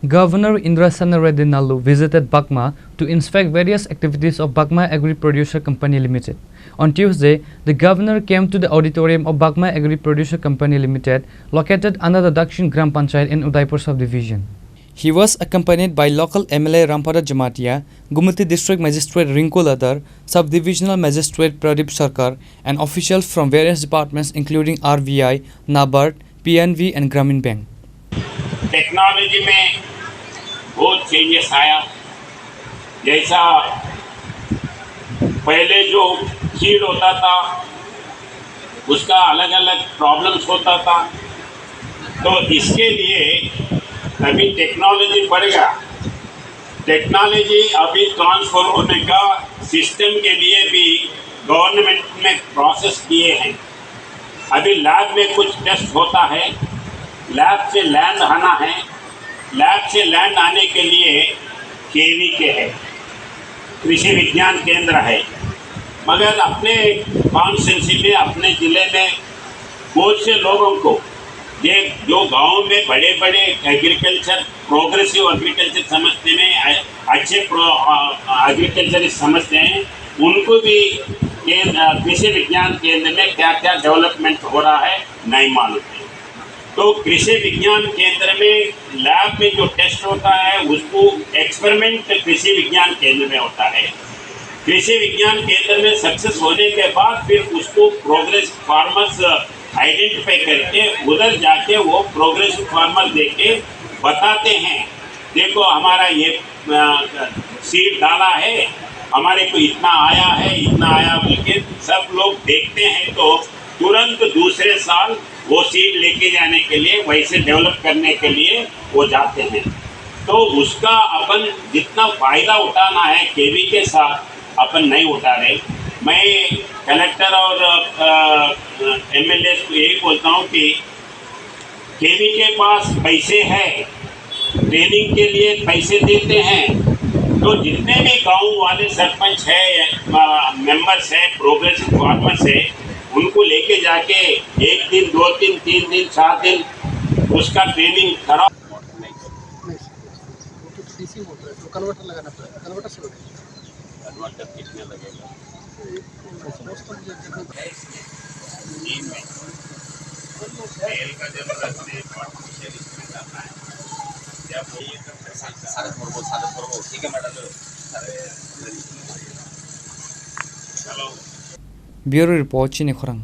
Governor Indrasena Reddy Nalu visited Bakma to inspect various activities of Bakma Agri Producer Company Limited. On Tuesday, the governor came to the auditorium of Bakma Agri Producer Company Limited, located under the Dakshin Gram Panchayat in Udaipur subdivision. He was accompanied by local MLA Rampada Jamatia, Gumati District Magistrate Rinku Ladar, Subdivisional Magistrate Pradeep Sarkar, and officials from various departments including RVI, NABARD, PNV and Grameen Bank. Technology में बहुत changes आया। जैसा पहले जो seed होता था उसका अलग अलग प्रॉब्लम्स होता था, तो इसके लिए अभी टेक्नोलॉजी बढ़ेगा। टेक्नोलॉजी अभी ट्रांसफर होने का सिस्टम के लिए भी गवर्नमेंट में प्रोसेस किए हैं। अभी लैब में कुछ टेस्ट होता है, लैब से लैंड आना है, लैब से लैंड आने के लिए KVK है, कृषि विज्ञान केंद्र है। मगर अपने कॉन्स्टिट्यूंसी में, अपने ज़िले में बहुत से लोगों को ये जो गांव में बड़े बड़े एग्रीकल्चर, प्रोग्रेसिव एग्रीकल्चर समझते हैं, अच्छे एग्रीकल्चर समझते हैं, उनको भी कृषि विज्ञान केंद्र में क्या क्या डेवलपमेंट हो रहा है नहीं मालूम है। तो कृषि विज्ञान केंद्र में लैब में जो टेस्ट होता है उसको एक्सपेरिमेंट कृषि विज्ञान केंद्र में होता है। कृषि विज्ञान केंद्र में सक्सेस होने के बाद फिर उसको प्रोग्रेस फार्मर्स आइडेंटिफाई करके उधर जाके वो प्रोग्रेसिव फार्मर देके बताते हैं, देखो हमारा ये सीड डाला है, हमारे को इतना आया है, इतना आया बोल के सब लोग देखते हैं। तो तुरंत दूसरे साल वो सीड लेके जाने के लिए, वैसे डेवलप करने के लिए वो जाते हैं। तो उसका अपन जितना फ़ायदा उठाना है केवी के साथ अपन नहीं उठा रहे। मैं कलेक्टर और MLA को यही बोलता हूँ कि केवी के पास पैसे हैं, ट्रेनिंग के लिए पैसे देते हैं, तो जितने भी गाँव वाले सरपंच है, मेंबर्स है, प्रोग्रेसिव फार्मर्स है, उनको लेके जाके 1 दिन, 2 दिन, 3 दिन, 4 दिन उसका ट्रेनिंग कराओ। कन्वर्टर लगाना पड़ेगा, कन्वर्टर से कन्वर्टर कितने लगेगा? तेल का जरूरत नहीं, आर्टिफिशियल इसमें डालना है। जब ये सारे ठीक है मैडम, चलो। Bureau Report Chini Khurang.